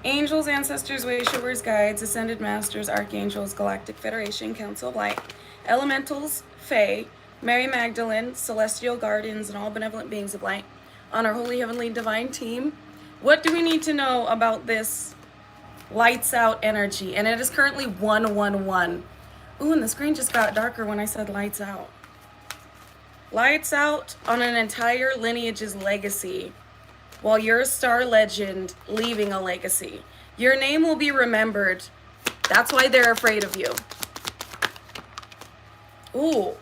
Angels, ancestors, wayshowers, guides, ascended masters, archangels, galactic federation, council of light, elementals, fae, Mary Magdalene, celestial guardians, and all benevolent beings of light on our holy, heavenly, divine team. What do we need to know about this lights out energy? And it is currently 111. Ooh, and the screen just got darker when I said lights out. Lights out on an entire lineage's legacy. While you're a star legend leaving a legacy. Your name will be remembered. That's why they're afraid of you. Ooh.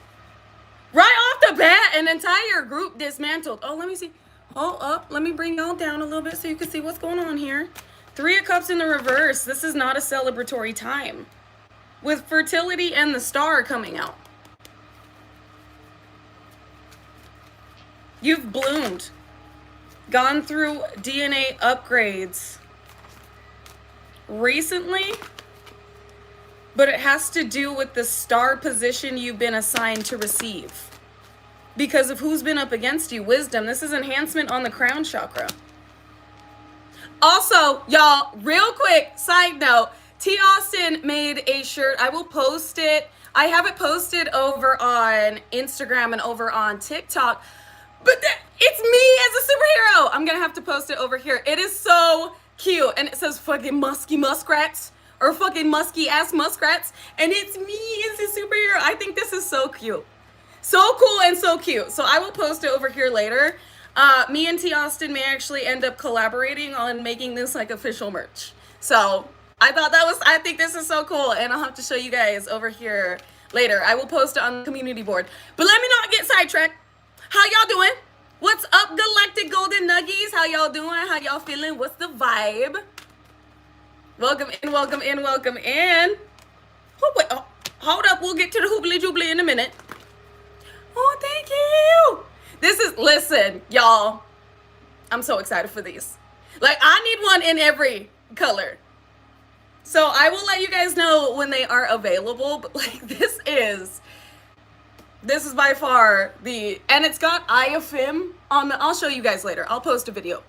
Right off the bat, an entire group dismantled. Oh, let me see. Oh, up. Let me bring y'all down a little bit so you can see what's going on here. 3 of Cups in the reverse. This is not a celebratory time. With fertility and the star coming out. You've bloomed. Gone through DNA upgrades recently, but it has to do with the star position you've been assigned to receive because of who's been up against you. Wisdom. This is enhancement on the crown chakra. Also, y'all, real quick side note, T. Austin made a shirt. I will post it. I have it posted over on Instagram and over on TikTok. But it's me as a superhero. I'm gonna have to post it over here. It is so cute. And it says fucking musky muskrats or fucking musky ass muskrats. And it's me as a superhero. I think this is so cute. So cool and so cute. So I will post it over here later. Me and T. Austin may actually end up collaborating on making this like official merch. So I think this is so cool. And I'll have to show you guys over here later. I will post it on the community board. But let me not get sidetracked. How y'all doing? What's up, Galactic Golden Nuggies? How y'all doing? How y'all feeling? What's the vibe? Welcome in, welcome in, welcome in. Oh, wait, oh, hold up. We'll get to the hoobly joobly in a minute. Oh, thank you. Listen, y'all. I'm so excited for these. Like, I need one in every color. So I will let you guys know when they are available. But, like, this is by far and it's got IFM on I'll show you guys later. I'll post a video.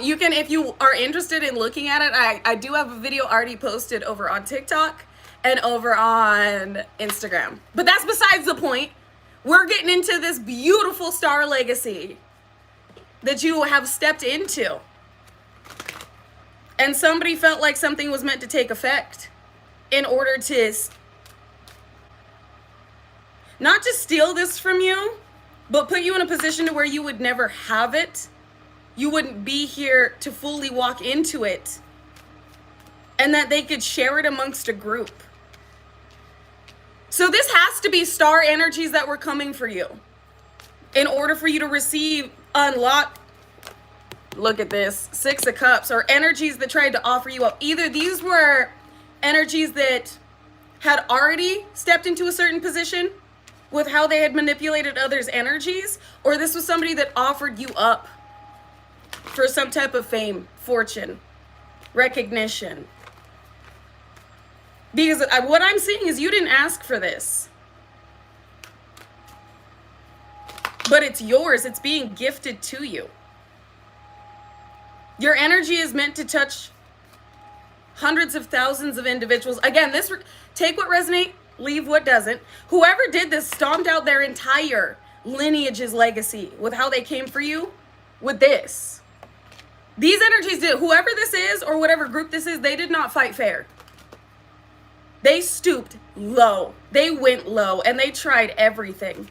You can, if you are interested in looking at it, I do have a video already posted over on TikTok and over on Instagram. But that's besides the point. We're getting into this beautiful star legacy that you have stepped into. And somebody felt like something was meant to take effect in order to not just steal this from you, but put you in a position to where you would never have it. You wouldn't be here to fully walk into it. And that they could share it amongst a group. So this has to be star energies that were coming for you. In order for you to receive, unlock, look at this, 6 of Cups, or energies that tried to offer you up. Either these were energies that had already stepped into a certain position with how they had manipulated others' energies, or this was somebody that offered you up for some type of fame, fortune, recognition. Because what I'm seeing is you didn't ask for this. But it's yours. It's being gifted to you. Your energy is meant to touch hundreds of thousands of individuals. Again, take what resonates, leave what doesn't. Whoever did this stomped out their entire lineage's legacy with how they came for you with this. These energies did, whoever this is or whatever group this is, they did not fight fair. They stooped low. They went low and they tried everything.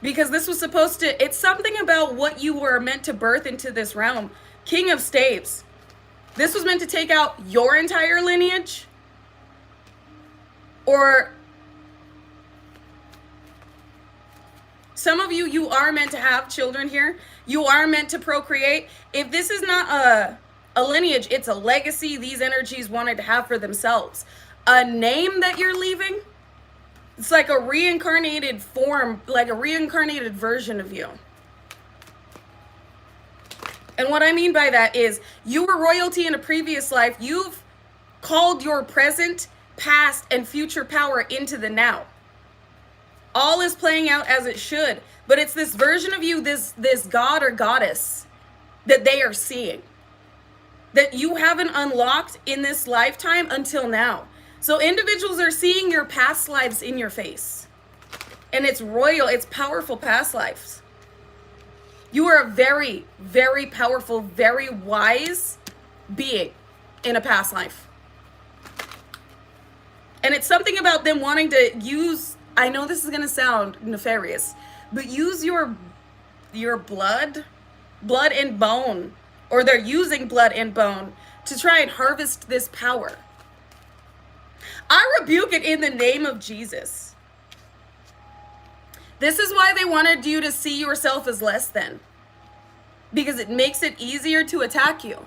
Because this was supposed to, it's something about what you were meant to birth into this realm. King of Staves. This was meant to take out your entire lineage. Or some of you are meant to have children here. You are meant to procreate. If this is not a lineage, it's a legacy these energies wanted to have for themselves. A name that you're leaving, it's like a reincarnated form, like a reincarnated version of you. And what I mean by that is you were royalty in a previous life. You've called your present, past, and future power into the now. All is playing out as it should. But it's this version of you, this god or goddess that they are seeing, that you haven't unlocked in this lifetime until now. So individuals are seeing your past lives in your face. And it's royal, it's powerful past lives. You are a very, very powerful, very wise being in a past life. And it's something about them wanting to use, I know this is going to sound nefarious, but use your blood and bone, or they're using blood and bone to try and harvest this power. I rebuke it in the name of Jesus. This is why they wanted you to see yourself as less than, because it makes it easier to attack you.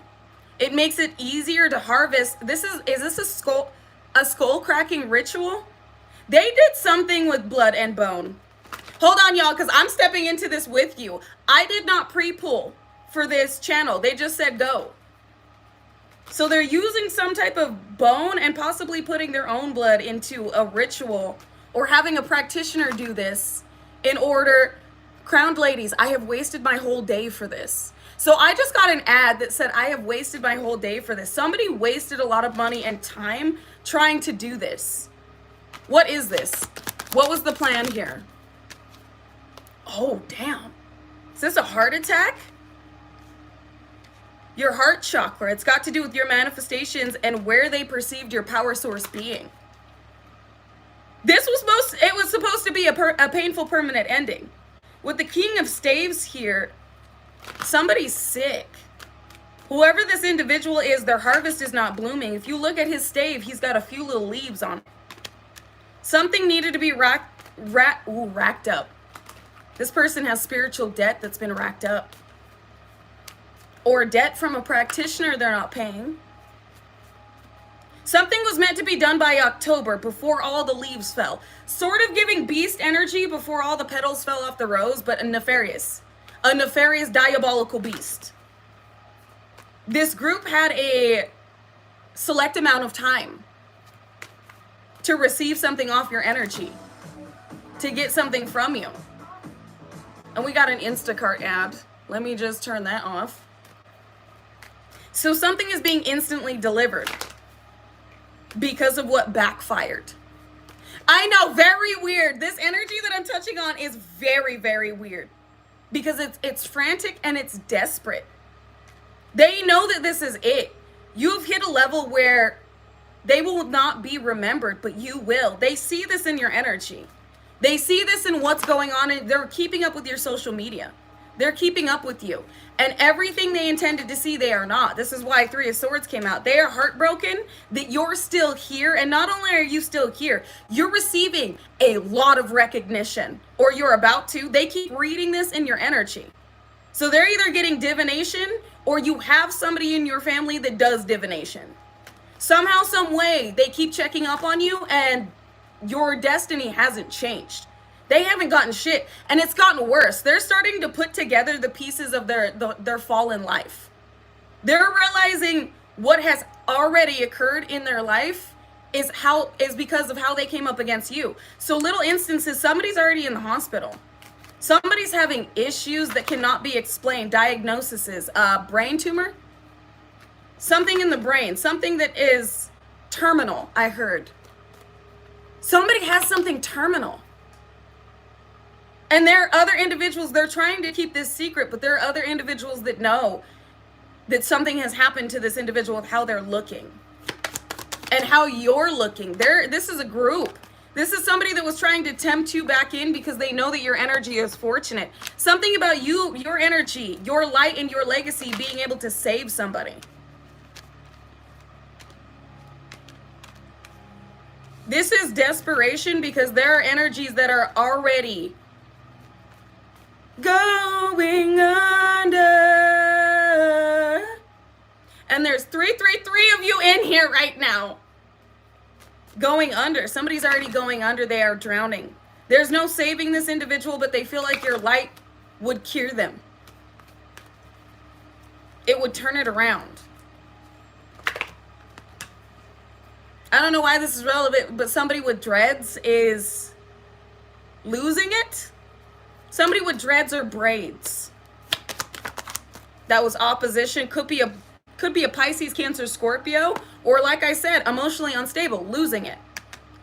It makes it easier to harvest. Is this a skull cracking ritual? They did something with blood and bone. Hold on, y'all, because I'm stepping into this with you. I did not pre-pull for this channel. They just said go. So they're using some type of bone and possibly putting their own blood into a ritual, or having a practitioner do this in order. Crowned ladies, I have wasted my whole day for this. So I just got an ad that said I have wasted my whole day for this. Somebody wasted a lot of money and time trying to do this. What is this? What was the plan here? Oh, damn. Is this a heart attack? Your heart chakra. It's got to do with your manifestations and where they perceived your power source being. It was supposed to be a painful permanent ending. With the King of Staves here, somebody's sick. Whoever this individual is, their harvest is not blooming. If you look at his stave, he's got a few little leaves on it. Something needed to be racked up. This person has spiritual debt that's been racked up. Or debt from a practitioner they're not paying. Something was meant to be done by October, before all the leaves fell. Sort of giving beast energy before all the petals fell off the rose, but a nefarious, diabolical beast. This group had a select amount of time to receive something off your energy, to get something from you. And we got an Instacart ad. Let me just turn that off. So something is being instantly delivered because of what backfired. I know, very weird. This energy that I'm touching on is very, very weird, because it's frantic and it's desperate. They know that this is it. You've hit a level where they will not be remembered, but you will. They see this in your energy. They see this in what's going on, and they're keeping up with your social media. They're keeping up with you. And everything they intended to see, they are not. This is why Three of Swords came out. They are heartbroken that you're still here. And not only are you still here, you're receiving a lot of recognition, or you're about to. They keep reading this in your energy. So they're either getting divination, or you have somebody in your family that does divination. Somehow, some way, they keep checking up on you, and your destiny hasn't changed. They haven't gotten shit, and it's gotten worse. They're starting to put together the pieces of their fallen life. They're realizing what has already occurred in their life is because of how they came up against you. So little instances, somebody's already in the hospital. Somebody's having issues that cannot be explained. Diagnoses, brain tumor, something in the brain, something that is terminal, I heard. Somebody has something terminal. And there are other individuals, they're trying to keep this secret, but there are other individuals that know that something has happened to this individual with how they're looking and how you're looking. This is a group. This is somebody that was trying to tempt you back in because they know that your energy is fortunate. Something about you, your energy, your light, and your legacy being able to save somebody. This is desperation, because there are energies that are already going under. And there's 333 of you in here right now. Going under. Somebody's already going under. They are drowning. There's no saving this individual, but they feel like your light would cure them. It would turn it around. I don't know why this is relevant, but somebody with dreads is losing it. Somebody with dreads or braids. that was opposition. Could be a Pisces, Cancer, Scorpio, or like I said, emotionally unstable, losing it.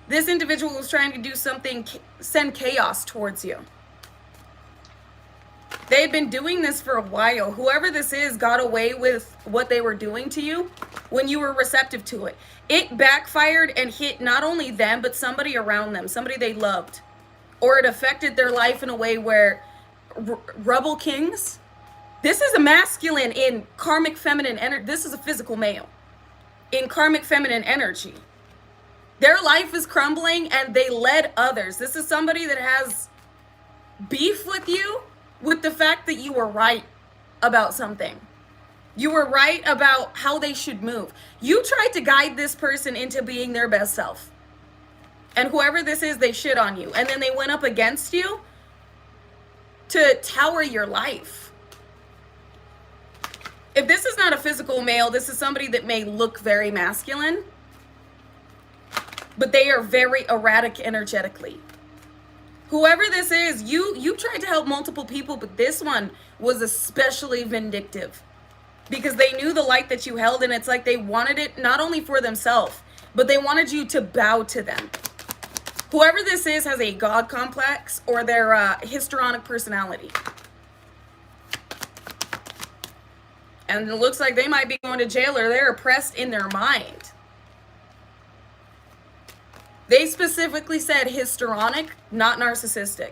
This individual was trying to do something, send chaos towards you. They had been doing this for a while. Whoever this is got away with what they were doing to you when you were receptive to it. It backfired and hit not only them, but somebody around them, somebody they loved. Or it affected their life in a way where rebel kings, this is a masculine in karmic feminine energy. This is a physical male in karmic feminine energy. Their life is crumbling and they led others. This is somebody that has beef with you with the fact that you were right about something. You were right about how they should move. You tried to guide this person into being their best self. And whoever this is, they shit on you. And then they went up against you to tower your life. If this is not a physical male, this is somebody that may look very masculine, but they are very erratic energetically. Whoever this is, you tried to help multiple people, but this one was especially vindictive because they knew the light that you held, and it's like they wanted it not only for themselves, but they wanted you to bow to them. Whoever this is has a God complex or their histrionic personality. And it looks like they might be going to jail or they're oppressed in their mind. They specifically said histrionic, not narcissistic.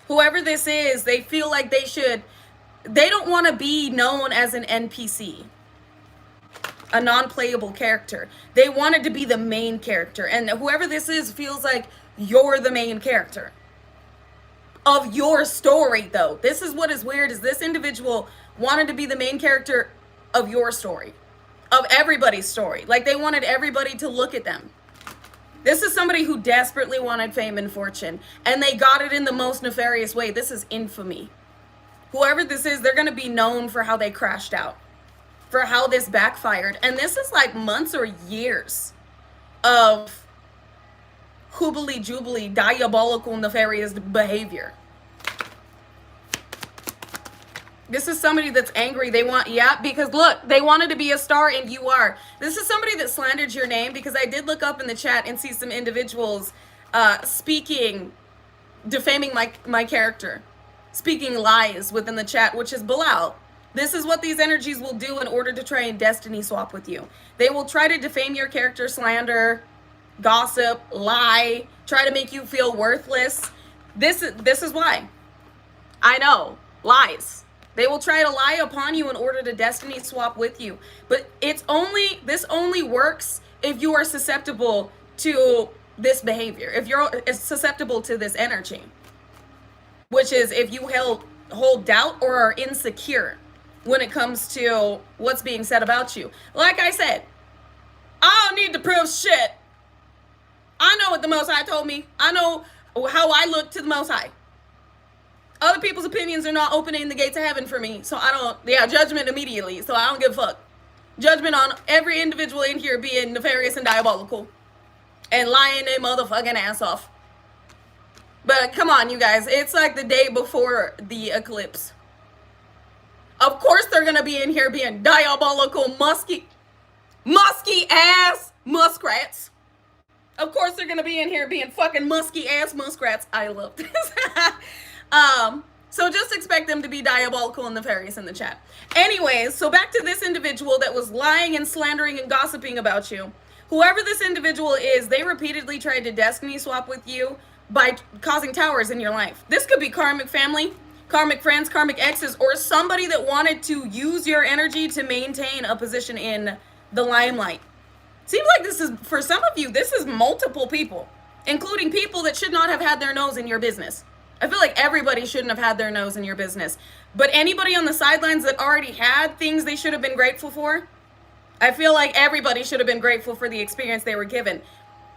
Whoever this is, they feel like they don't want to be known as an NPC, a non-playable character. They wanted to be the main character. And whoever this is feels like you're the main character of your story, though. This is what is weird, is this individual wanted to be the main character of your story, of everybody's story. Like they wanted everybody to look at them. This is somebody who desperately wanted fame and fortune, and they got it in the most nefarious way. This is infamy. Whoever this is, they're going to be known for how they crashed out, for how this backfired. And this is like months or years of hoobly jubilee, diabolical, nefarious behavior. This is somebody that's angry. They want, yeah, because look, they wanted to be a star and you are. This is somebody that slandered your name, because I did look up in the chat and see some individuals speaking, defaming my character, speaking lies within the chat, which is Bilal. This is what these energies will do in order to try and destiny swap with you. They will try to defame your character, slander, gossip, lie, try to make you feel worthless. This is why. I know, lies. They will try to lie upon you in order to destiny swap with you. But this only works if you are susceptible to this behavior. If you're susceptible to this energy. Which is if you hold doubt or are insecure when it comes to what's being said about you. Like I said, I don't need to prove shit. I know what the Most High told me. I know how I look to the Most High. Other people's opinions are not opening the gates of heaven for me. So I don't, judgment immediately. So I don't give a fuck. Judgment on every individual in here being nefarious and diabolical. And lying their motherfucking ass off. But come on, you guys. It's like the day before the eclipse. Of course they're going to be in here being diabolical, musky ass muskrats. Of course they're going to be in here being fucking musky ass muskrats. I love this. So just expect them to be diabolical and nefarious in the chat. Anyways, so back to this individual that was lying and slandering and gossiping about you. Whoever this individual is, they repeatedly tried to destiny swap with you by causing towers in your life. This could be karmic family, karmic friends, karmic exes, or somebody that wanted to use your energy to maintain a position in the limelight. Seems like this is, for some of you, this is multiple people, including people that should not have had their nose in your business. I feel like everybody shouldn't have had their nose in your business. But anybody on the sidelines that already had things they should have been grateful for, I feel like everybody should have been grateful for the experience they were given.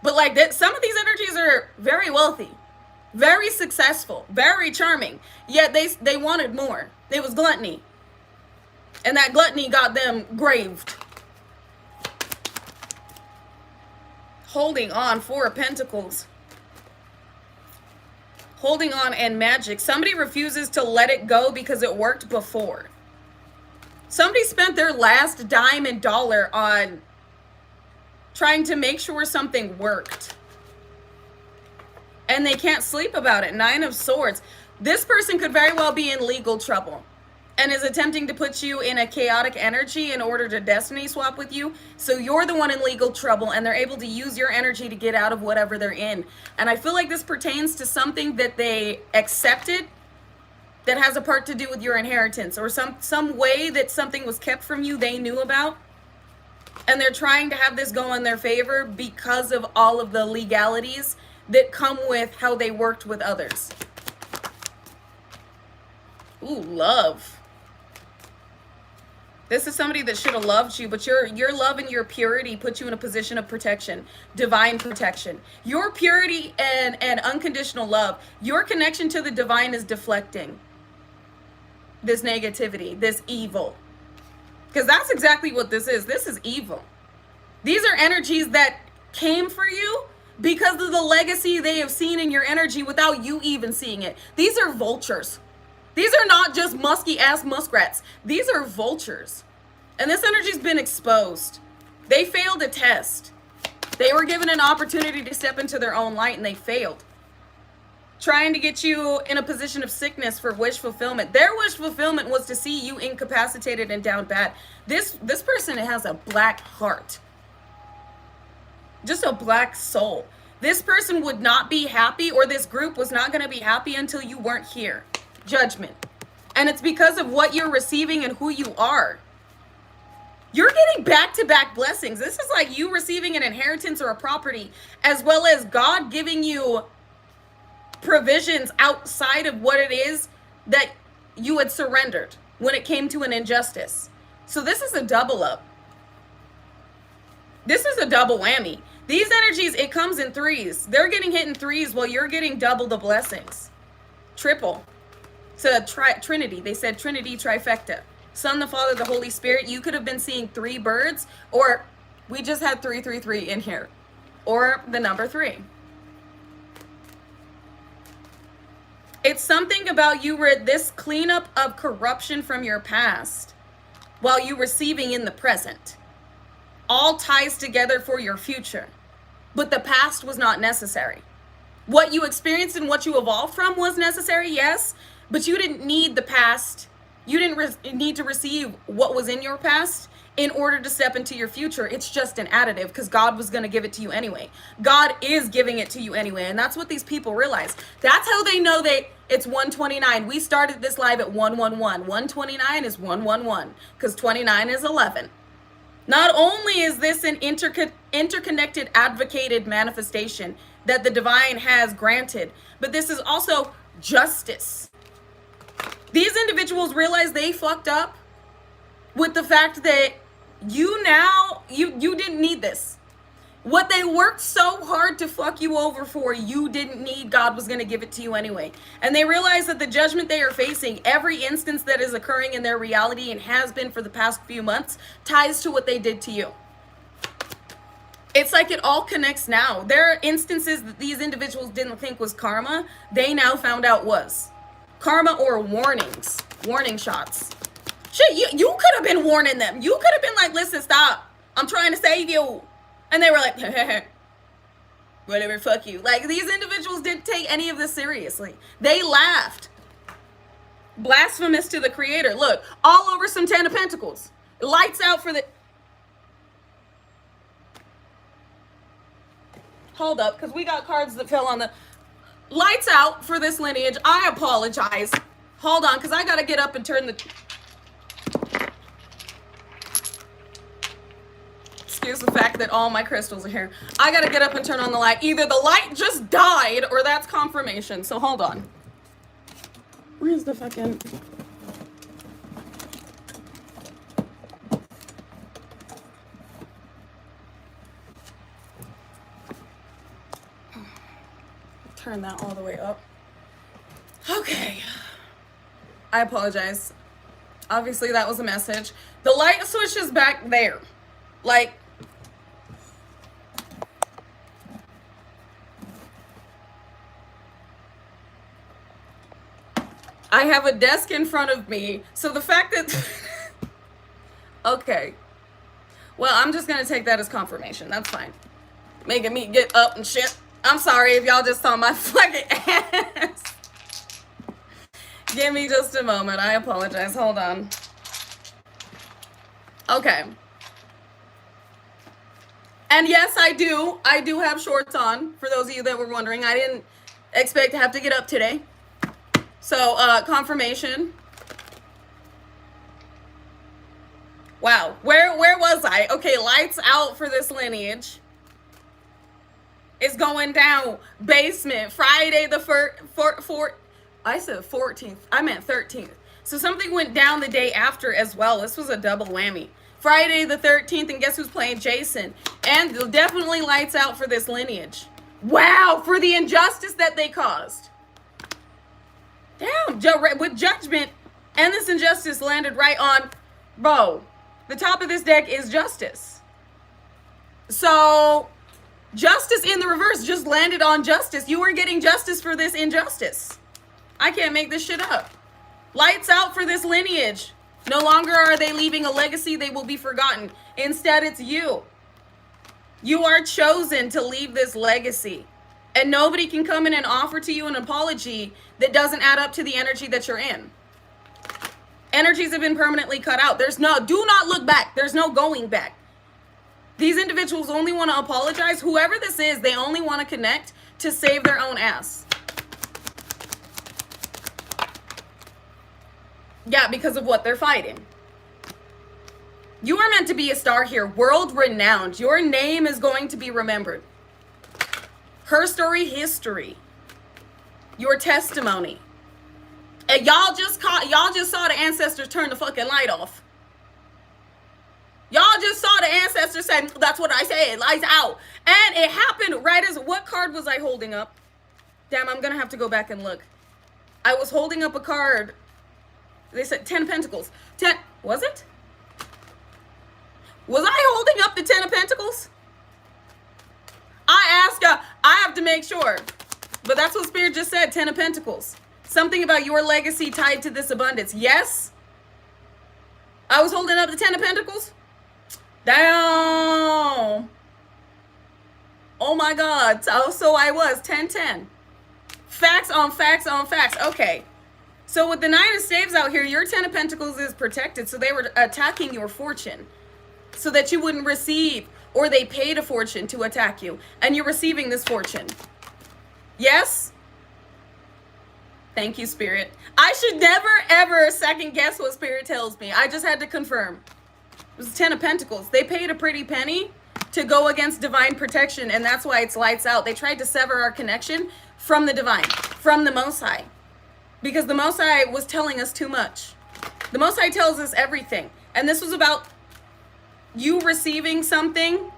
But like some of these energies are very wealthy, very successful, very charming, yet they wanted more. It was gluttony. And that gluttony got them graved. Holding on, Four of Pentacles. Holding on and magic. Somebody refuses to let it go because it worked before. Somebody spent their last dime and dollar on trying to make sure something worked. And they can't sleep about it. 9 of Swords. This person could very well be in legal trouble and is attempting to put you in a chaotic energy in order to destiny swap with you. So you're the one in legal trouble, and they're able to use your energy to get out of whatever they're in. And I feel like this pertains to something that they accepted that has a part to do with your inheritance, or some way that something was kept from you they knew about. And they're trying to have this go in their favor because of all of the legalities that come with how they worked with others. Ooh, love. This is somebody that should have loved you, but your love and your purity put you in a position of protection, divine protection. Your purity and unconditional love, your connection to the divine is deflecting this negativity, this evil. Because that's exactly what this is. This is evil. These are energies that came for you because of the legacy they have seen in your energy without you even seeing it. These are vultures. These are not just musky ass muskrats. These are vultures. And this energy's been exposed. They failed a test. They were given an opportunity to step into their own light and they failed. Trying to get you in a position of sickness for wish fulfillment. Their wish fulfillment was to see you incapacitated and down bad. This person has a black heart. Just a black soul. This person would not be happy, or this group was not going to be happy until you weren't here. Judgment. And it's because of what you're receiving and who you are. You're getting back-to-back blessings. This is like you receiving an inheritance or a property, as well as God giving you provisions outside of what it is that you had surrendered when it came to an injustice. So this is a double up. This is a double whammy. These energies, it comes in threes. They're getting hit in threes while you're getting double the blessings. Triple. It's a trinity. They said trinity trifecta. Son, the Father, the Holy Spirit. You could have been seeing 3 birds, or we just had 333 in here, or the number 3. It's something about you were this cleanup of corruption from your past while you receiving in the present. All ties together for your future. But the past was not necessary. What you experienced and what you evolved from was necessary, yes, but you didn't need the past. You didn't need to receive what was in your past in order to step into your future. It's just an additive because God was going to give it to you anyway. God is giving it to you anyway, and that's what these people realize. That's how they know that it's 129. We started this live at 111. 129 is 111 because 29 is 11. Not only is this an interconnected, advocated manifestation that the divine has granted, but this is also justice. These individuals realize they fucked up with the fact that you didn't need this. What they worked so hard to fuck you over for, you didn't need. God was going to give it to you anyway. And they realize that the judgment they are facing, every instance that is occurring in their reality and has been for the past few months, ties to what they did to you. It's like it all connects now. There are instances that these individuals didn't think was karma. They now found out was karma, or warnings, warning shots. Shit, you could have been warning them. You could have been like, listen, stop. I'm trying to save you. And they were like, whatever, fuck you. Like, these individuals didn't take any of this seriously. They laughed. Blasphemous to the creator. Look, all over some 10 of Pentacles. Lights out for the... Hold up, because we got cards that fell on the... Lights out for this lineage. I apologize. Hold on, because I got to get up and turn the... Excuse the fact that all my crystals are here. I gotta get up and turn on the light. Either the light just died or that's confirmation. So hold on. Where's the fucking... Turn that all the way up. Okay. I apologize. Obviously that was a message. The light switch is back there. Like... I have a desk in front of me, so the fact that Okay. Well, I'm just gonna take that as confirmation. That's fine. Making me get up and shit. I'm sorry if y'all just saw my fucking ass. Give me just a moment. I apologize. Hold on. Okay. And yes, I do. I do have shorts on. For those of you that were wondering, I didn't expect to have to get up today. So, confirmation. Wow. Where was I? Okay, lights out for this lineage. It's going down. Basement. Friday the I said 14th. I meant 13th. So something went down the day after as well. This was a double whammy. Friday the 13th, and guess who's playing Jason? And definitely lights out for this lineage. Wow, for the injustice that they caused. Damn, with judgment, and this injustice landed right on, bro, the top of this deck is justice. So, justice in the reverse just landed on justice. You were getting justice for this injustice. I can't make this shit up. Lights out for this lineage. No longer are they leaving a legacy they will be forgotten. Instead, it's you. You are chosen to leave this legacy. And nobody can come in and offer to you an apology that doesn't add up to the energy that you're in. Energies have been permanently cut out. Do not look back. There's no going back. These individuals only want to apologize. Whoever this is, they only want to connect to save their own ass. Yeah, because of what they're fighting. You are meant to be a star here, world renowned. Your name is going to be remembered. Her story, history. Your testimony. And y'all just saw the ancestors turn the fucking light off. Y'all just saw the ancestors say, that's what I said, lights out. And it happened right as, what card was I holding up? Damn, I'm gonna have to go back and look. I was holding up a card. They said 10 of Pentacles. 10, was it? Was I holding up the 10 of Pentacles? I asked, I have to make sure. But that's what Spirit just said, 10 of Pentacles. Something about your legacy tied to this abundance. Yes? I was holding up the 10 of Pentacles? Damn. Oh my God. So I was 10-10. Facts on facts on facts. Okay. So with the 9 of Staves out here, your 10 of Pentacles is protected. So they were attacking your fortune so that you wouldn't receive, or they paid a fortune to attack you, and you're receiving this fortune. Yes? Thank you, Spirit. I should never, ever second guess what Spirit tells me. I just had to confirm. It was 10 of Pentacles. They paid a pretty penny to go against divine protection, and that's why it's lights out. They tried to sever our connection from the divine, from the Most High, because the Most High was telling us too much. The Most High tells us everything, and this was about you receiving something.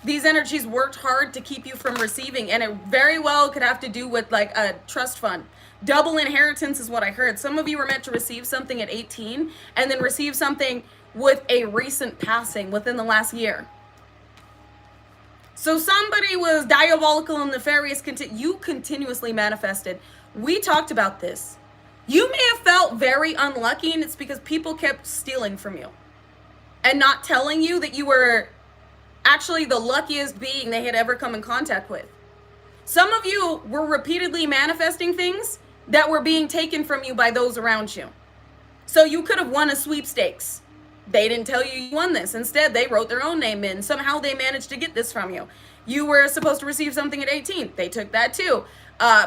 These energies worked hard to keep you from receiving, and it very well could have to do with like a trust fund. Double inheritance is what I heard. Some of you were meant to receive something at 18 and then receive something with a recent passing within the last year. So somebody was diabolical and nefarious. You continuously manifested. We talked about this. You may have felt very unlucky, and it's because people kept stealing from you and not telling you that you were actually the luckiest being they had ever come in contact with. Some of you were repeatedly manifesting things that were being taken from you by those around you. So you could have won a sweepstakes. They didn't tell you you won this. Instead, they wrote their own name in. Somehow they managed to get this from you. You were supposed to receive something at 18. They took that too.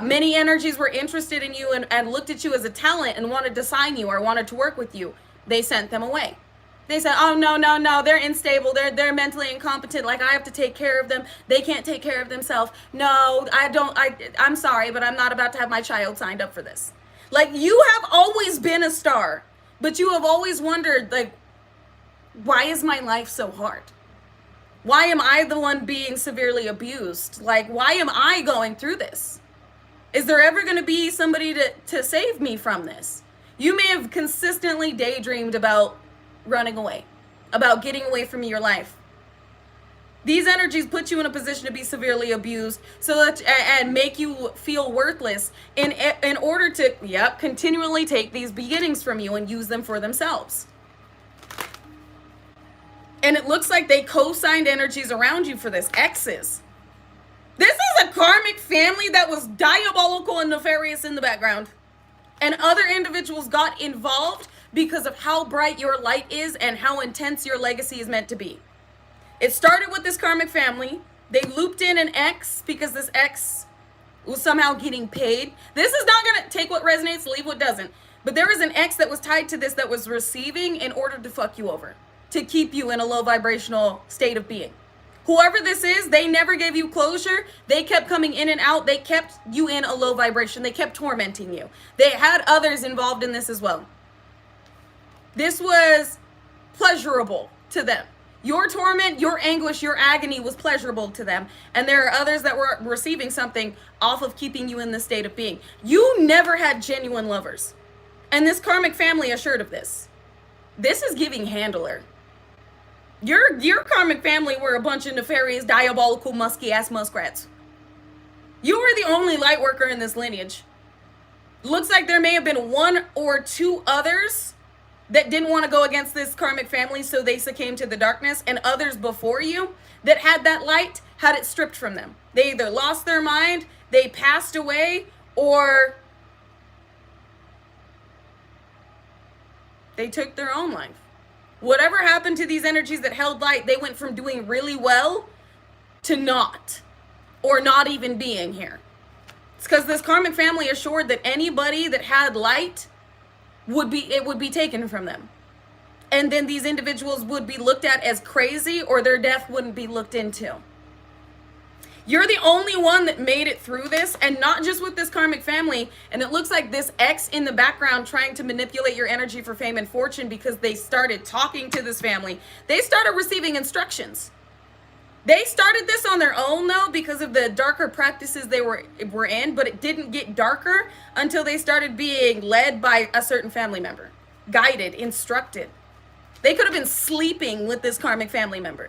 Many energies were interested in you and looked at you as a talent and wanted to sign you or wanted to work with you. They sent them away. They said, oh, no, they're unstable. They're mentally incompetent. Like, I have to take care of them. They can't take care of themselves. No, I'm sorry, but I'm not about to have my child signed up for this. Like, you have always been a star, but you have always wondered, like, why is my life so hard? Why am I the one being severely abused? Like, why am I going through this? Is there ever going to be somebody to save me from this? You may have consistently daydreamed about running away, about getting away from your life. These energies put you in a position to be severely abused so that and make you feel worthless in order to continually take these beginnings from you and use them for themselves. And it looks like they co-signed energies around you for this. Exes. This is a karmic family that was diabolical and nefarious in the background. And other individuals got involved because of how bright your light is and how intense your legacy is meant to be. It started with this karmic family. They looped in an ex because this ex was somehow getting paid. This is not going to take what resonates, leave what doesn't. But there is an ex that was tied to this that was receiving in order to fuck you over, to keep you in a low vibrational state of being. Whoever this is, they never gave you closure. They kept coming in and out. They kept you in a low vibration. They kept tormenting you. They had others involved in this as well. This was pleasurable to them. Your torment, your anguish, your agony was pleasurable to them. And there are others that were receiving something off of keeping you in the state of being. You never had genuine lovers. And this karmic family assured of this. This is giving handler. Your karmic family were a bunch of nefarious, diabolical, musky-ass muskrats. You were the only light worker in this lineage. Looks like there may have been one or two others that didn't want to go against this karmic family, so they succumbed to the darkness, and others before you that had that light had it stripped from them. They either lost their mind, they passed away, or they took their own life. Whatever happened to these energies that held light, they went from doing really well to not, or not even being here. It's because this karmic family assured that anybody that had light would be taken from them. And then these individuals would be looked at as crazy, or their death wouldn't be looked into. You're the only one that made it through this, and not just with this karmic family. And it looks like this ex in the background trying to manipulate your energy for fame and fortune because they started talking to this family. They started receiving instructions. They started this on their own though because of the darker practices they were in, but it didn't get darker until they started being led by a certain family member, guided, instructed. They could have been sleeping with this karmic family member.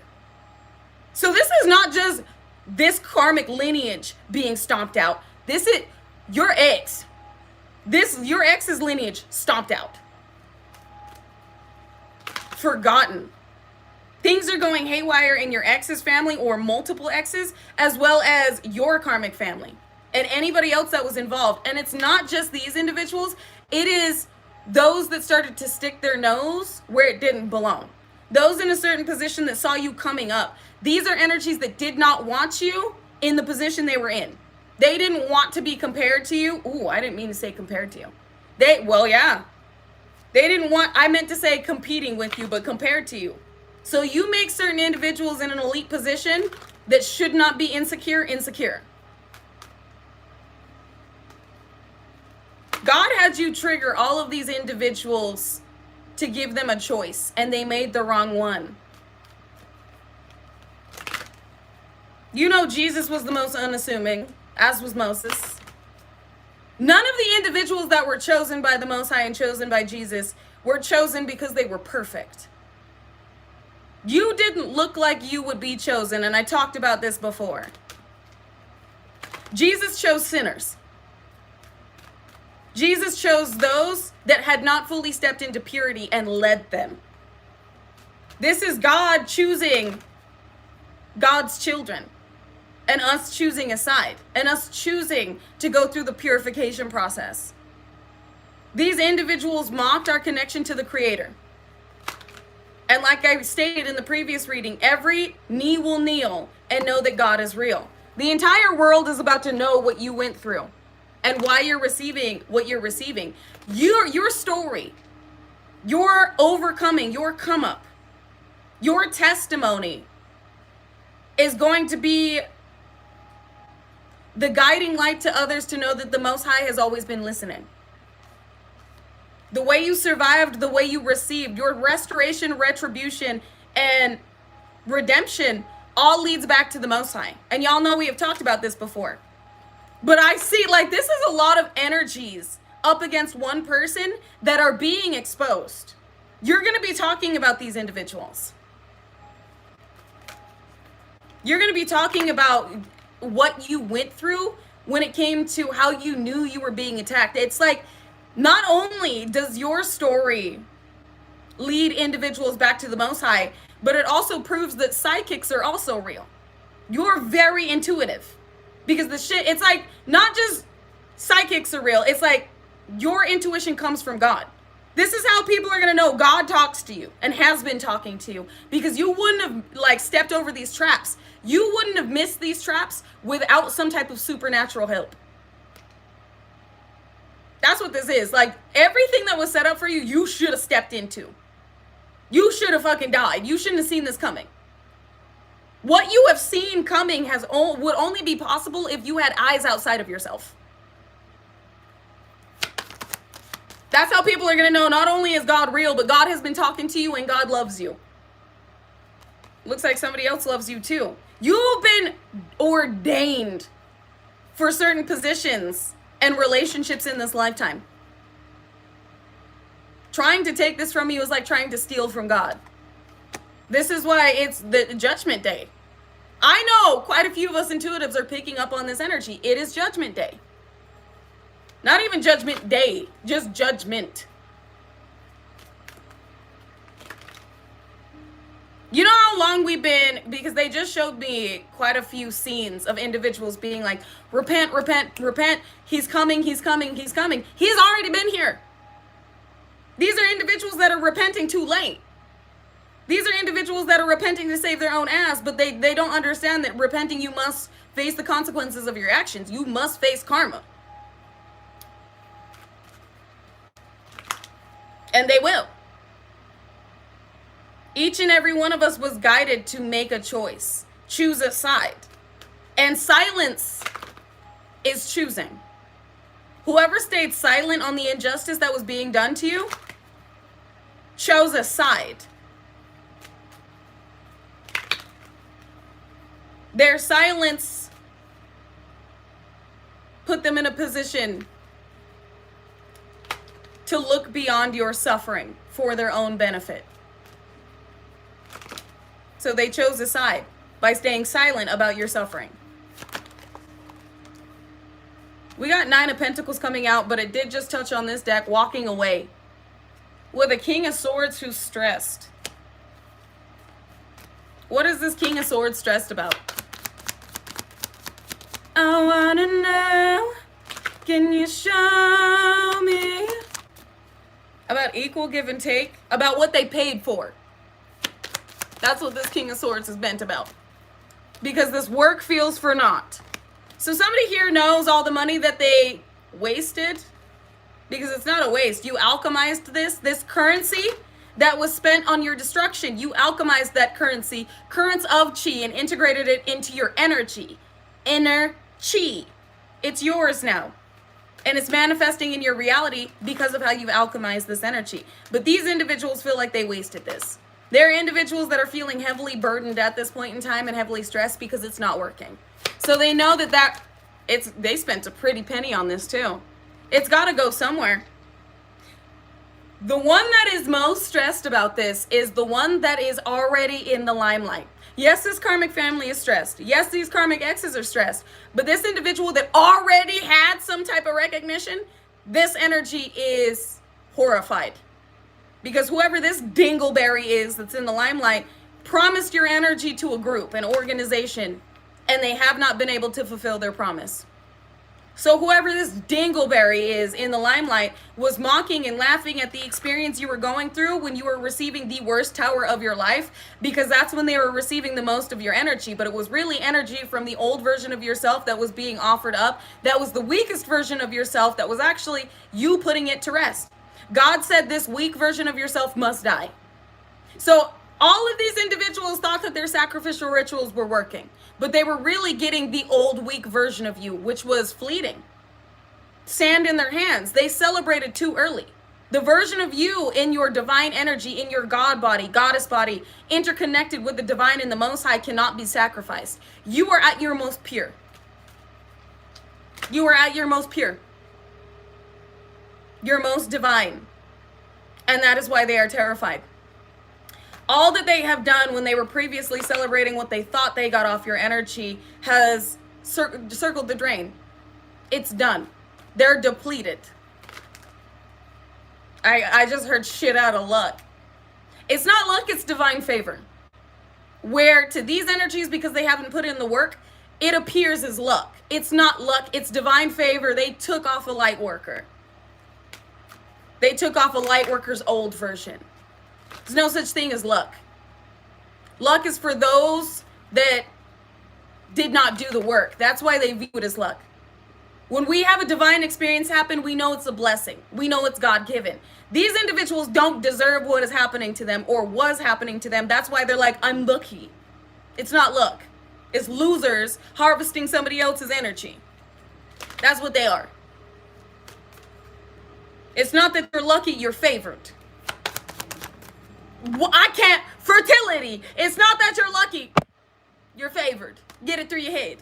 So this is not just this karmic lineage being stomped out. This is your ex. Your ex's lineage stomped out. Forgotten. Things are going haywire in your ex's family or multiple exes, as well as your karmic family and anybody else that was involved. And it's not just these individuals. It is those that started to stick their nose where it didn't belong. Those in a certain position that saw you coming up. These are energies that did not want you in the position they were in. They didn't want to be compared to you. Ooh, I didn't mean to say compared to you. They didn't want, I meant to say competing with you, but compared to you. So you make certain individuals in an elite position that should not be insecure. God had you trigger all of these individuals to give them a choice, and they made the wrong one. You know, Jesus was the most unassuming, as was Moses. None of the individuals that were chosen by the Most High and chosen by Jesus were chosen because they were perfect. You didn't look like you would be chosen, and I talked about this before. Jesus chose sinners. Jesus chose those that had not fully stepped into purity and led them. This is God choosing God's children, and us choosing a side, and us choosing to go through the purification process. These individuals mocked our connection to the Creator. And like I stated in the previous reading, every knee will kneel and know that God is real. The entire world is about to know what you went through and why you're receiving what you're receiving. Your story, your overcoming, your come up, your testimony is going to be the guiding light to others to know that the Most High has always been listening. The way you survived, the way you received, your restoration, retribution, and redemption all leads back to the Most High. And y'all know we have talked about this before. But I see, like, this is a lot of energies up against one person that are being exposed. You're going to be talking about these individuals. You're going to be talking about what you went through when it came to how you knew you were being attacked. It's like, not only does your story lead individuals back to the Most High, but it also proves that psychics are also real. You're very intuitive. Because the shit, it's like, not just psychics are real, it's like your intuition comes from God. This is how people are gonna know God talks to you and has been talking to you, because you wouldn't have like stepped over these traps. You wouldn't have missed these traps without some type of supernatural help. That's what this is. Like, everything that was set up for you, you should have stepped into. You should have fucking died. You shouldn't have seen this coming. What you have seen coming would only be possible if you had eyes outside of yourself. That's how people are going to know not only is God real, but God has been talking to you and God loves you. Looks like somebody else loves you too. You've been ordained for certain positions and relationships in this lifetime. Trying to take this from you is like trying to steal from God. This is why it's the judgment day. I know quite a few of us intuitives are picking up on this energy. It is judgment day. Not even judgment day, just judgment. You know how long we've been, because they just showed me quite a few scenes of individuals being like, repent, repent, repent. He's coming, he's coming, he's coming. He's already been here. These are individuals that are repenting too late. These are individuals that are repenting to save their own ass, but they don't understand that repenting, you must face the consequences of your actions. You must face karma. And they will. Each and every one of us was guided to make a choice. Choose a side. And silence is choosing. Whoever stayed silent on the injustice that was being done to you chose a side. Their silence put them in a position to look beyond your suffering for their own benefit. So they chose a side by staying silent about your suffering. We got 9 of Pentacles coming out, but it did just touch on this deck, walking away. With a King of Swords who's stressed. What is this King of Swords stressed about? I wanna know, can you show me? About equal give and take, about what they paid for. That's what this King of Swords is bent about. Because this work feels for naught. So somebody here knows all the money that they wasted. Because it's not a waste. You alchemized this currency that was spent on your destruction. You alchemized that currency, currents of chi, and integrated it into your energy. Inner chi. It's yours now. And it's manifesting in your reality because of how you've alchemized this energy. But these individuals feel like they wasted this. There are individuals that are feeling heavily burdened at this point in time and heavily stressed because it's not working. So they know they spent a pretty penny on this too. It's got to go somewhere. The one that is most stressed about this is the one that is already in the limelight. Yes, this karmic family is stressed. Yes, these karmic exes are stressed. But this individual that already had some type of recognition, this energy is horrified. Because whoever this dingleberry is that's in the limelight promised your energy to a group, an organization, and they have not been able to fulfill their promise. So whoever this dingleberry is in the limelight was mocking and laughing at the experience you were going through when you were receiving the worst tower of your life, because that's when they were receiving the most of your energy. But it was really energy from the old version of yourself that was being offered up. That was the weakest version of yourself that was actually you putting it to rest. God said this weak version of yourself must die. So all of these individuals thought that their sacrificial rituals were working, but they were really getting the old weak version of you, which was fleeting. Sand in their hands. They celebrated too early. The version of you in your divine energy, in your God body, goddess body, interconnected with the divine and the Most High cannot be sacrificed. You are at your most pure. You are at your most pure. Your most divine. And that is why they are terrified. All that they have done when they were previously celebrating what they thought they got off your energy has circled the drain. It's done. They're depleted. I just heard shit out of luck. It's not luck, it's divine favor. Where to these energies, because they haven't put in the work, it appears as luck. It's not luck, it's divine favor. They took off a light worker. They took off a light worker's old version. There's no such thing as luck. Luck is for those that did not do the work. That's why they view it as luck. When we have a divine experience happen, we know it's a blessing. We know it's God-given. These individuals don't deserve what is happening to them or was happening to them. That's why they're like, I'm lucky. It's not luck. It's losers harvesting somebody else's energy. That's what they are. It's not that you're lucky, you're favored. I can't. Fertility. It's not that you're lucky. You're favored. Get it through your head.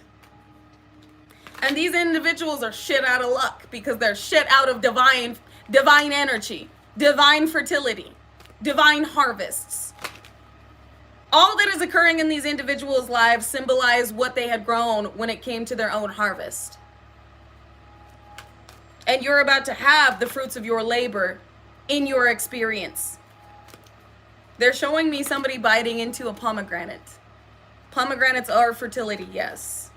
And these individuals are shit out of luck because they're shit out of divine energy, divine fertility, divine harvests. All that is occurring in these individuals' lives symbolize what they had grown when it came to their own harvest. And you're about to have the fruits of your labor in your experience. They're showing me somebody biting into a pomegranate. Pomegranates are fertility, yes.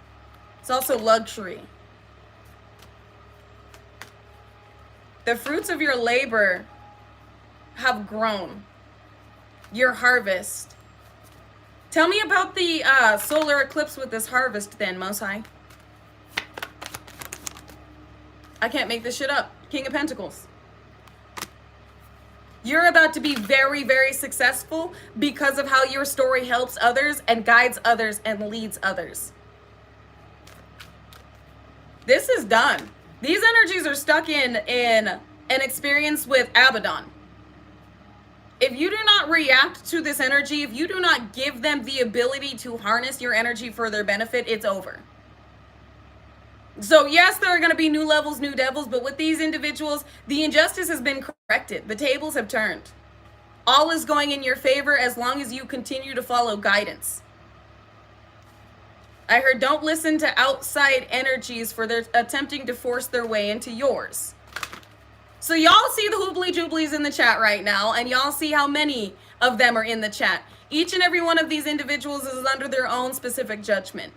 It's also luxury. The fruits of your labor have grown. Your harvest. Tell me about the solar eclipse with this harvest then, Most High. I can't make this shit up. King of Pentacles. You're about to be very, very successful because of how your story helps others and guides others and leads others. This is done. These energies are stuck in an experience with Abaddon. If you do not react to this energy, if you do not give them the ability to harness your energy for their benefit, it's over. So yes, there are going to be new levels, new devils, but with these individuals, the injustice has been corrected. The tables have turned. All is going in your favor as long as you continue to follow guidance. I heard don't listen to outside energies for their attempting to force their way into yours. So y'all see the hoobly jooblies in the chat right now, and y'all see how many of them are in the chat. Each and every one of these individuals is under their own specific judgment.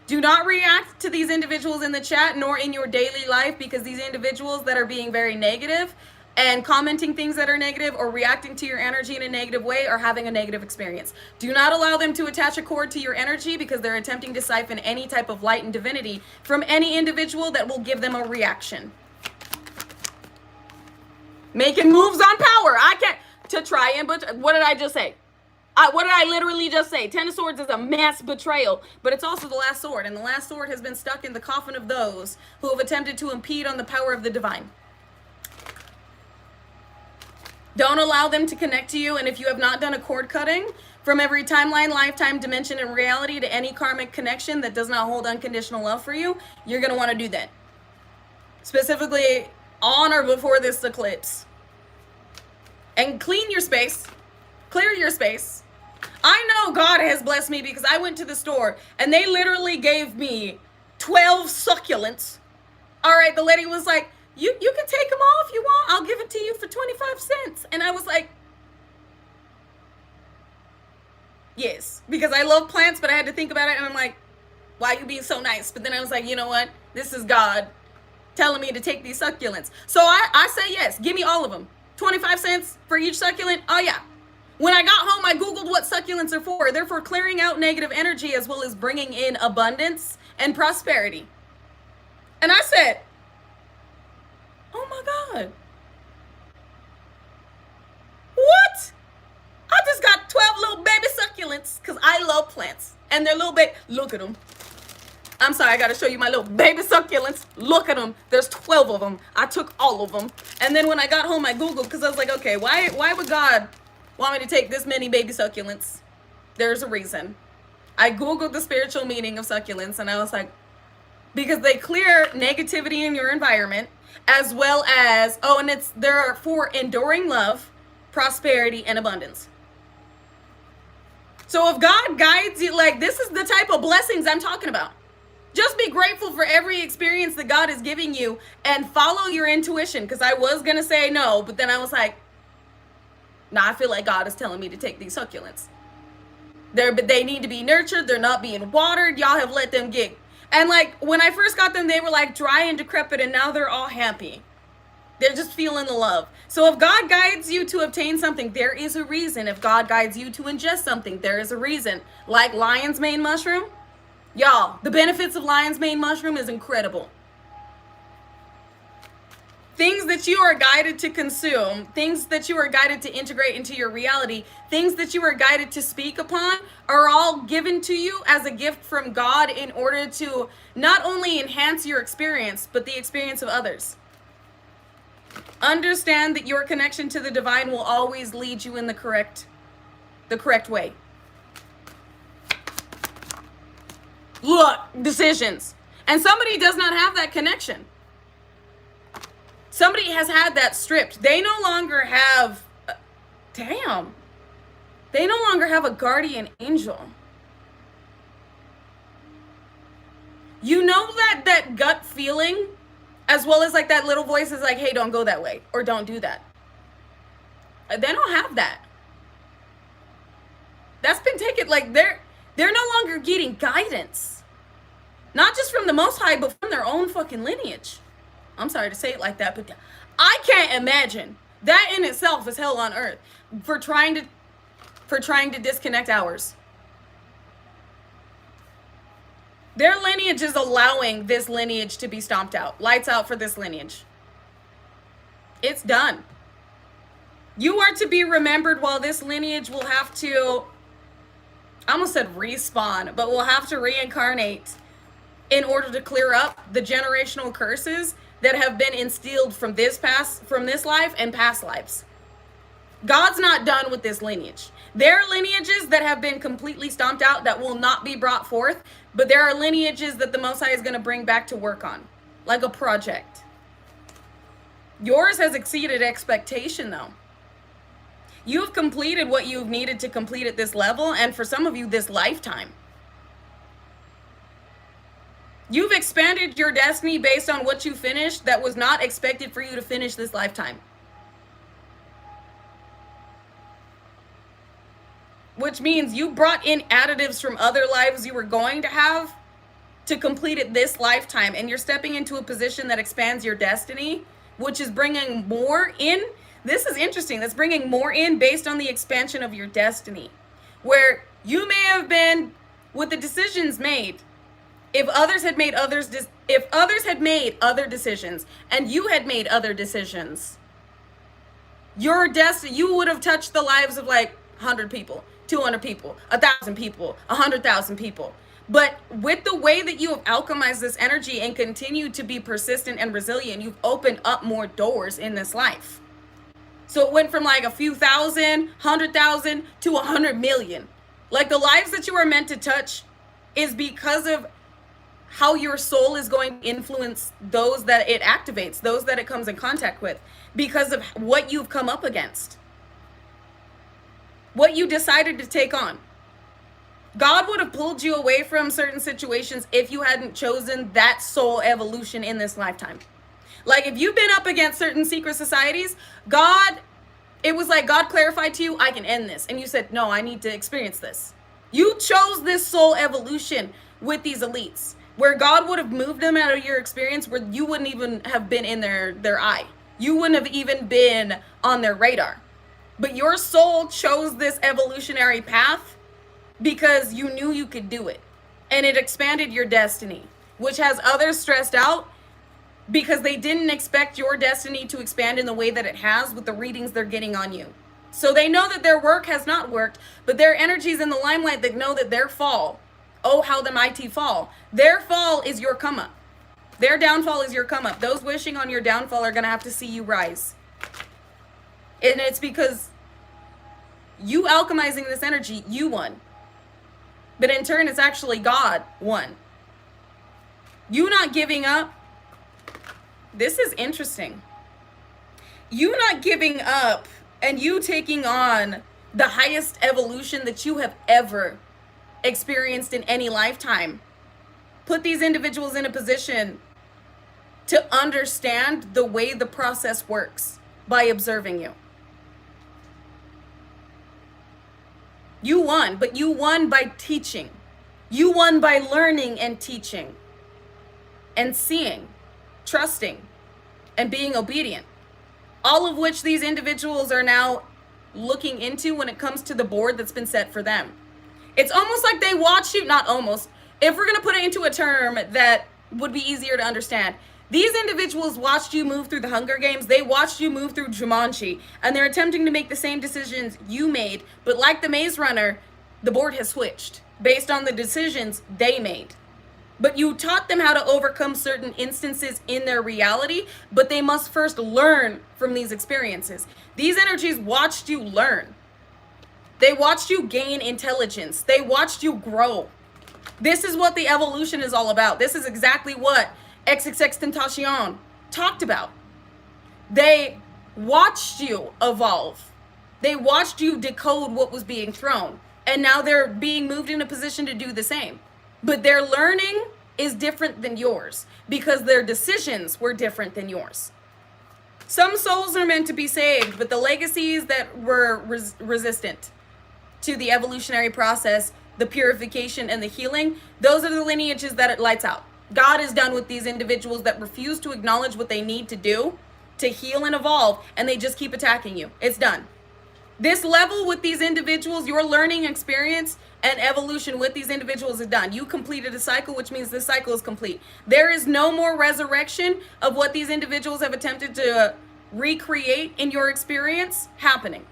Do not react to these individuals in the chat nor in your daily life, because these individuals that are being very negative and commenting things that are negative or reacting to your energy in a negative way are having a negative experience. Do not allow them to attach a cord to your energy, because they're attempting to siphon any type of light and divinity from any individual that will give them a reaction. Making moves on power. I can't to try and, but what did I just say? What did I literally just say? Ten of Swords is a mass betrayal, but it's also the last sword, and the last sword has been stuck in the coffin of those who have attempted to impede on the power of the divine. Don't allow them to connect to you, and if you have not done a cord cutting from every timeline, lifetime, dimension, and reality to any karmic connection that does not hold unconditional love for you, you're going to want to do that. Specifically on or before this eclipse. And clean your space. Clear your space. I know God has blessed me because I went to the store and they literally gave me 12 succulents. All right, the lady was like, you can take them all if you want. I'll give it to you for 25 cents. And I was like, yes, because I love plants, but I had to think about it. And I'm like, why are you being so nice? But then I was like, you know what? This is God telling me to take these succulents. So I say yes, give me all of them. 25 cents for each succulent. Oh yeah. When I got home, I Googled what succulents are for. They're for clearing out negative energy as well as bringing in abundance and prosperity. And I said, oh my God. What? I just got 12 little baby succulents because I love plants. And they're little baby. Look at them. I'm sorry, I got to show you my little baby succulents. Look at them. There's 12 of them. I took all of them. And then when I got home, I Googled because I was like, okay, why would God want me to take this many baby succulents? There's a reason. I Googled the spiritual meaning of succulents and I was like, because they clear negativity in your environment, as well as, they're for enduring love, prosperity, and abundance. So if God guides you, like, this is the type of blessings I'm talking about. Just be grateful for every experience that God is giving you and follow your intuition. Because I was going to say no, but then I was like, Now I feel like God is telling me to take these succulents. They need to be nurtured. They're not being watered. Y'all have let them get. And like when I first got them, they were like dry and decrepit, and now they're all happy. They're just feeling the love. So if God guides you to obtain something, there is a reason. If God guides you to ingest something, there is a reason. Like lion's mane mushroom, y'all, the benefits of lion's mane mushroom is incredible. Things that you are guided to consume, things that you are guided to integrate into your reality, things that you are guided to speak upon are all given to you as a gift from God in order to not only enhance your experience, but the experience of others. Understand that your connection to the divine will always lead you in the correct way. Look, decisions. And somebody does not have that connection. Somebody has had that stripped. They no longer have, they no longer have a guardian angel. You know that gut feeling, as well as like that little voice is like, hey, don't go that way, or don't do that. They don't have that. That's been taken, like they're no longer getting guidance. Not just from the Most High, but from their own fucking lineage. I'm sorry to say it like that, but I can't imagine. That in itself is hell on earth for trying to disconnect ours. Their lineage is allowing this lineage to be stomped out. Lights out for this lineage. It's done. You are to be remembered while this lineage will have to, I almost said respawn, but will have to reincarnate in order to clear up the generational curses that have been instilled from this life and past lives. God's not done with this lineage. There are lineages that have been completely stomped out that will not be brought forth, but there are lineages that the Most High is going to bring back to work on, like a project. Yours has exceeded expectation, though. You have completed what you've needed to complete at this level, and for some of you, this lifetime. You've expanded your destiny based on what you finished that was not expected for you to finish this lifetime. Which means you brought in additives from other lives you were going to have to complete it this lifetime. And you're stepping into a position that expands your destiny, which is bringing more in. This is interesting. That's bringing more in based on the expansion of your destiny. Where you may have been, with the decisions made, if others had made other decisions and you had made other decisions, your destiny, you would have touched the lives of like 100 people, 200 people, 1,000 people, 100,000 people. But with the way that you have alchemized this energy and continue to be persistent and resilient, you've opened up more doors in this life. So it went from like a few thousand, 100,000 to 100 million. Like the lives that you are meant to touch is because of how your soul is going to influence those that it activates, those that it comes in contact with, because of what you've come up against, what you decided to take on. God would have pulled you away from certain situations if you hadn't chosen that soul evolution in this lifetime. Like if you've been up against certain secret societies, it was like God clarified to you, I can end this. And you said, no, I need to experience this. You chose this soul evolution with these elites, where God would have moved them out of your experience, where you wouldn't even have been in their eye. You wouldn't have even been on their radar. But your soul chose this evolutionary path because you knew you could do it. And it expanded your destiny, which has others stressed out because they didn't expect your destiny to expand in the way that it has with the readings they're getting on you. So they know that their work has not worked, but their energies in the limelight that know that their fall, oh, how the mighty fall. Their fall is your come up. Their downfall is your come up. Those wishing on your downfall are going to have to see you rise. And it's because you alchemizing this energy, you won. But in turn, it's actually God won. You not giving up. This is interesting. You not giving up and you taking on the highest evolution that you have ever experienced in any lifetime put these individuals in a position to understand the way the process works by observing you. You won, but you won by teaching. You won by learning and teaching and seeing, trusting, and being obedient. All of which these individuals are now looking into when it comes to the board that's been set for them. It's almost like they watch you, not almost, if we're going to put it into a term that would be easier to understand. These individuals watched you move through the Hunger Games. They watched you move through Jumanji, and they're attempting to make the same decisions you made. But like the Maze Runner, the board has switched based on the decisions they made. But you taught them how to overcome certain instances in their reality, but they must first learn from these experiences. These energies watched you learn. They watched you gain intelligence. They watched you grow. This is what the evolution is all about. This is exactly what XXXTentacion talked about. They watched you evolve. They watched you decode what was being thrown. And now they're being moved in a position to do the same. But their learning is different than yours because their decisions were different than yours. Some souls are meant to be saved, but the legacies that were resistant to the evolutionary process, the purification and the healing, those are the lineages that it lights out. God is done with these individuals that refuse to acknowledge what they need to do to heal and evolve, and they just keep attacking you. It's done. This level with these individuals, your learning experience and evolution with these individuals is done. You completed a cycle, which means this cycle is complete. There is no more resurrection of what these individuals have attempted to recreate in your experience happening.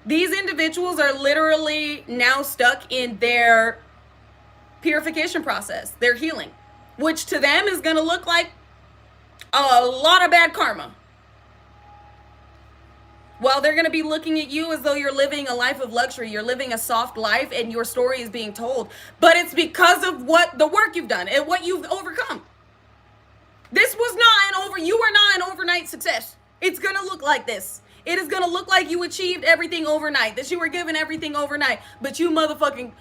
These individuals are literally now stuck in their purification process, their healing, which to them is going to look like a lot of bad karma. While they're going to be looking at you as though you're living a life of luxury, you're living a soft life and your story is being told. But it's because of what the work you've done and what you've overcome. This was not you are not an overnight success. It's going to look like this. It is going to look like you achieved everything overnight, that you were given everything overnight, but you motherfucking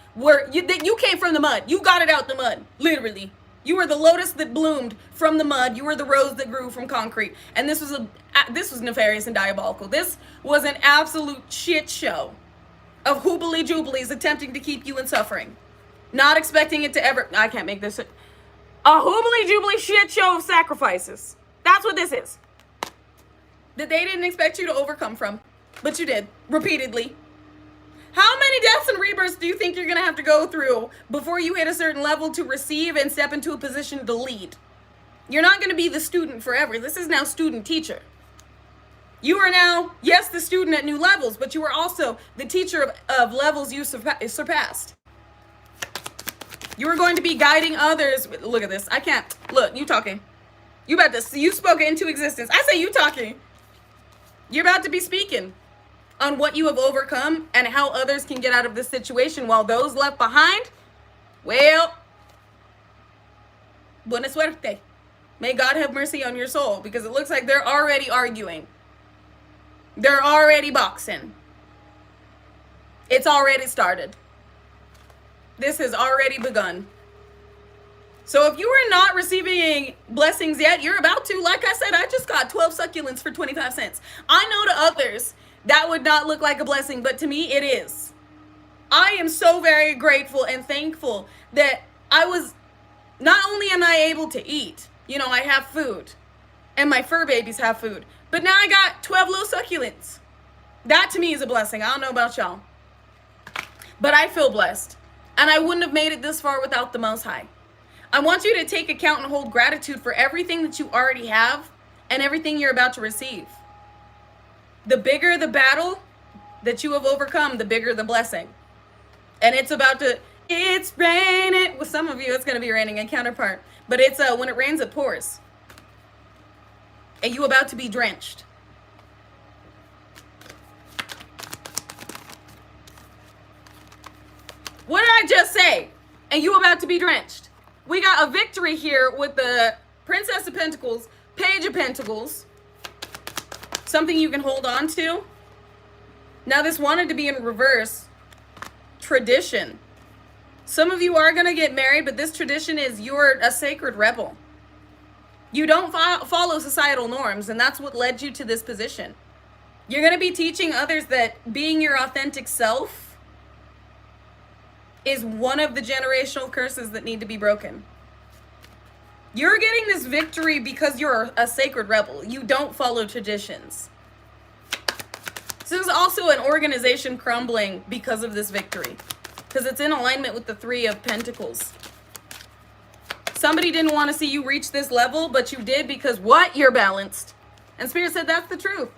you came from the mud. You got it out the mud, literally. You were the lotus that bloomed from the mud. You were the rose that grew from concrete. And this was nefarious and diabolical. This was an absolute shit show of hoobly jublies attempting to keep you in suffering. Not expecting it to ever, I can't make this, a hoobly jubilee shit show of sacrifices. That's what this is. That they didn't expect you to overcome from, but you did, repeatedly. How many deaths and rebirths do you think you're going to have to go through before you hit a certain level to receive and step into a position to lead? You're not going to be the student forever. This is now student-teacher. You are now, yes, the student at new levels, but you are also the teacher of levels you surpassed. You are going to be guiding others. Look at this. I can't. Look, you talking. You spoke it into existence. I say you talking. You're about to be speaking on what you have overcome and how others can get out of this situation, while those left behind, well, buena suerte. May God have mercy on your soul, because it looks like they're already arguing. They're already boxing. It's already started. This has already begun. So if you are not receiving blessings yet, you're about to. Like I said, I just got 12 succulents for 25 cents. I know to others that would not look like a blessing, but to me it is. I am so very grateful and thankful that not only am I able to eat, I have food, and my fur babies have food, but now I got 12 little succulents. That to me is a blessing. I don't know about y'all, but I feel blessed, and I wouldn't have made it this far without the Most High. I want you to take account and hold gratitude for everything that you already have and everything you're about to receive. The bigger the battle that you have overcome, the bigger the blessing. And it's raining. With some of you, it's going to be raining in Counterpart. But it's when it rains, it pours. And you about to be drenched. What did I just say? And you about to be drenched. We got a victory here with the Princess of Pentacles, Page of Pentacles. Something you can hold on to. Now this wanted to be in reverse. Tradition. Some of you are going to get married, but this tradition is you're a sacred rebel. You don't follow societal norms, and that's what led you to this position. You're going to be teaching others that being your authentic self is one of the generational curses that need to be broken. You're getting this victory because you're a sacred rebel. You don't follow traditions. This is also an organization crumbling because of this victory, because it's in alignment with the Three of Pentacles. Somebody didn't want to see you reach this level, but you did because what? You're balanced. And Spirit said that's the truth.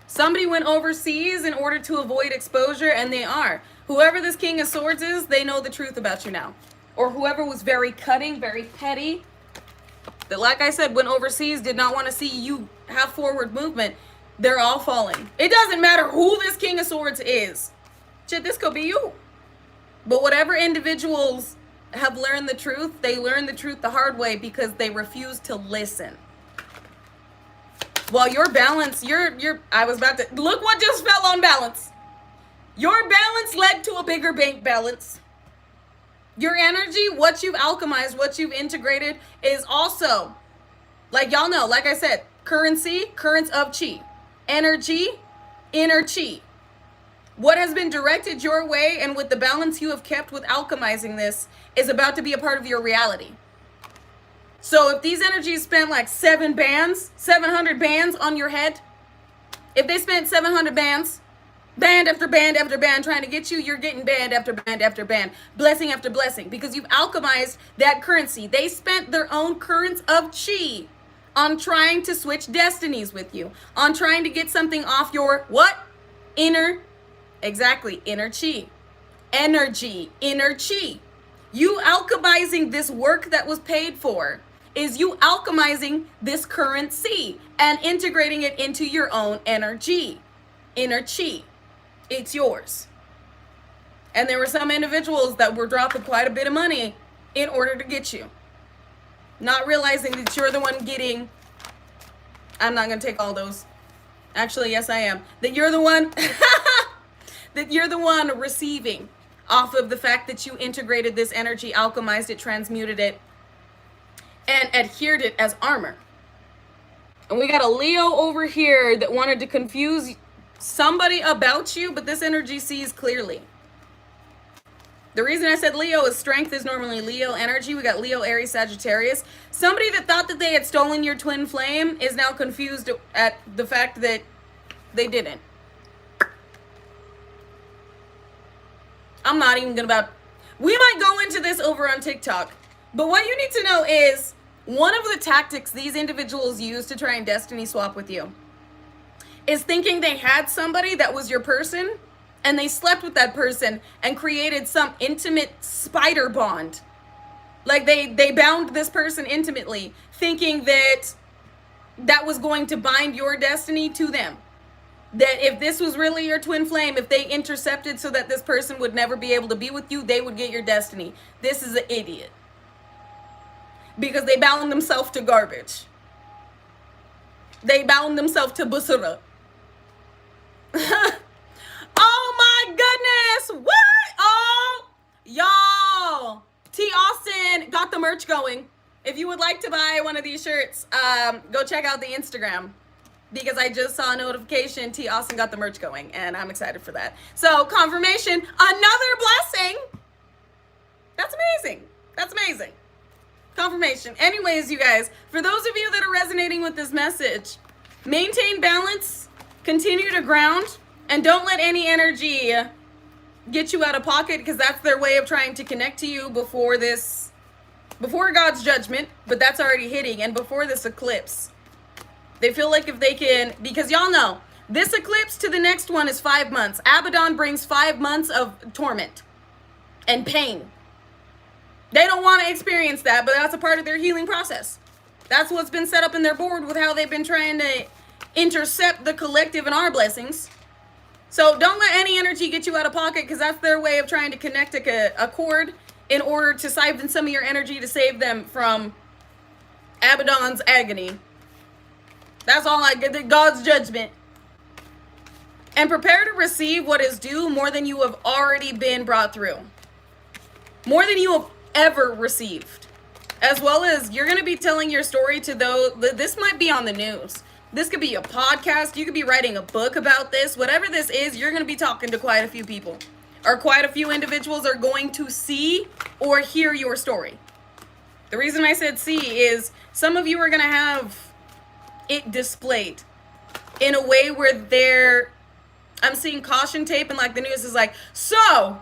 Somebody went overseas in order to avoid exposure, and they are. Whoever this King of Swords is, they know the truth about you now. Or whoever was very cutting, very petty, that, like I said, went overseas, did not want to see you have forward movement, they're all falling. It doesn't matter who this King of Swords is. Shit, this could be you. But whatever individuals have learned the truth, they learn the truth the hard way because they refuse to listen. While your balance, I was about to, look what just fell on balance. Your balance led to a bigger bank balance. Your energy, what you've alchemized, what you've integrated is also, like y'all know, like I said, currency, currents of chi. Energy, inner chi. What has been directed your way and with the balance you have kept with alchemizing this is about to be a part of your reality. So if these energies spent like 700 bands on your head, if they spent 700 bands, band after band after band trying to get you, you're getting band after band after band, blessing after blessing, because you've alchemized that currency. They spent their own currents of chi on trying to switch destinies with you, on trying to get something off your what? Inner, exactly, inner chi. Energy, inner chi. You alchemizing this work that was paid for is you alchemizing this currency and integrating it into your own energy, inner chi. It's yours. And there were some individuals that were dropping quite a bit of money in order to get you. Not realizing that you're the one getting, I'm not going to take all those. Actually, yes, I am. That you're the one, that you're the one receiving off of the fact that you integrated this energy, alchemized it, transmuted it, and adhered it as armor. And we got a Leo over here that wanted to confuse somebody about you, but this energy sees clearly. The reason I said Leo is strength is normally Leo energy. We got Leo, Aries, Sagittarius. Somebody that thought that they had stolen your twin flame is now confused at the fact that they didn't. I'm not even gonna we might go into this over on TikTok, but what you need to know is one of the tactics these individuals use to try and destiny swap with you is thinking they had somebody that was your person and they slept with that person and created some intimate spider bond. Like they bound this person intimately, thinking that that was going to bind your destiny to them. That if this was really your twin flame, if they intercepted so that this person would never be able to be with you, they would get your destiny. This is an idiot. Because they bound themselves to garbage. They bound themselves to busura. Oh my goodness! What? Oh, y'all! T. Austin got the merch going. If you would like to buy one of these shirts, go check out the Instagram. Because I just saw a notification, T. Austin got the merch going, and I'm excited for that. So, confirmation, another blessing. That's amazing. That's amazing. Confirmation. Anyways, you guys, for those of you that are resonating with this message, maintain balance, continue to ground, and don't let any energy get you out of pocket, because that's their way of trying to connect to you before God's judgment, but that's already hitting, and before this eclipse. They feel like if they can, because y'all know, this eclipse to the next one is 5 months. Abaddon brings 5 months of torment and pain. They don't want to experience that, but that's a part of their healing process. That's what's been set up in their board with how they've been trying to intercept the collective and our blessings. So don't let any energy get you out of pocket, because that's their way of trying to connect a cord in order to siphon some of your energy to save them from Abaddon's agony. That's all I get, God's judgment. And prepare to receive what is due more than you have already been brought through. More than you have ever received. As well as you're going to be telling your story to those, this might be on the news. This could be a podcast. You could be writing a book about this. Whatever this is, you're going to be talking to quite a few people. or quite a few individuals are going to see or hear your story. The reason I said see is some of you are going to have it displayed in a way where I'm seeing caution tape, and like the news is like, so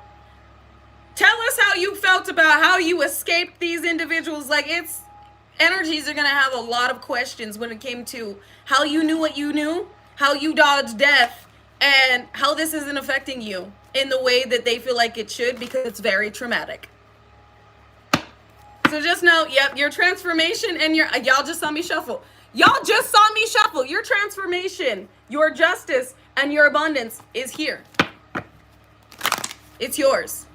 tell us how you felt about how you escaped these individuals. Like, it's energies are going to have a lot of questions when it came to how you knew what you knew, how you dodged death, and how this isn't affecting you in the way that they feel like it should, because it's very traumatic. So just know, yep, your transformation and y'all just saw me shuffle. Y'all just saw me shuffle. Your transformation, your justice, and your abundance is here. It's yours.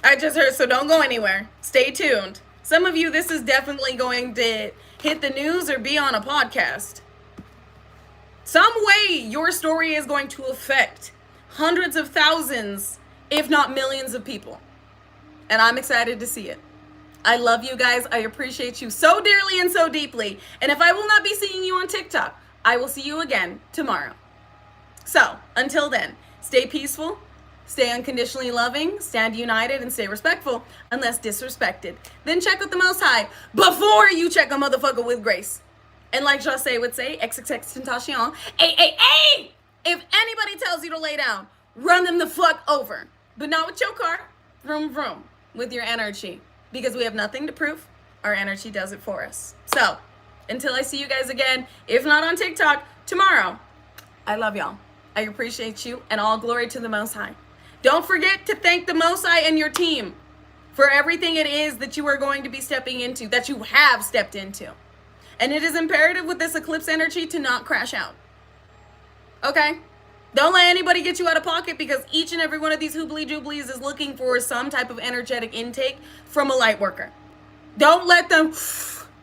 I just heard, so don't go anywhere. Stay tuned. Some of you, this is definitely going to hit the news or be on a podcast. Some way your story is going to affect hundreds of thousands, if not millions of people. And I'm excited to see it. I love you guys. I appreciate you so dearly and so deeply. And if I will not be seeing you on TikTok, I will see you again tomorrow. So until then, stay peaceful, stay unconditionally loving, stand united, and stay respectful unless disrespected. Then check with the Most High before you check a motherfucker with grace. And like Jose would say, XXXTentacion, A. If anybody tells you to lay down, run them the fuck over. But not with your car. Vroom, vroom. With your energy. Because we have nothing to prove. Our energy does it for us. So, until I see you guys again, if not on TikTok, tomorrow. I love y'all. I appreciate you. And all glory to the Most High. Don't forget to thank the Most High and your team for everything it is that you are going to be stepping into, that you have stepped into. And it is imperative with this eclipse energy to not crash out. Okay? Don't let anybody get you out of pocket, because each and every one of these hoobly dooblies is looking for some type of energetic intake from a light worker. Don't let them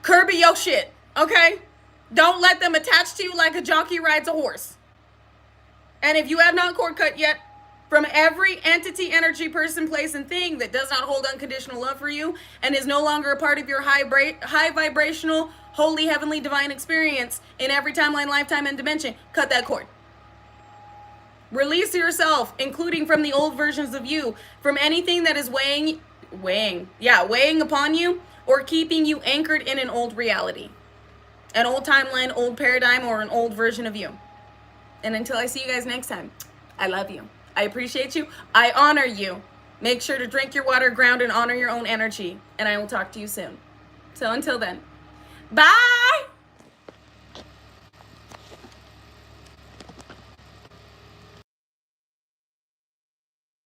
curb your shit, okay? Don't let them attach to you like a jockey rides a horse. And if you have not cord cut yet, from every entity, energy, person, place, and thing that does not hold unconditional love for you and is no longer a part of your high vibrational, holy, heavenly, divine experience in every timeline, lifetime, and dimension, cut that cord. Release yourself, including from the old versions of you, from anything that is weighing upon you or keeping you anchored in an old reality, an old timeline, old paradigm, or an old version of you. And until I see you guys next time, I love you. I appreciate you. I honor you. Make sure to drink your water, ground, and honor your own energy. And I will talk to you soon. So until then, bye.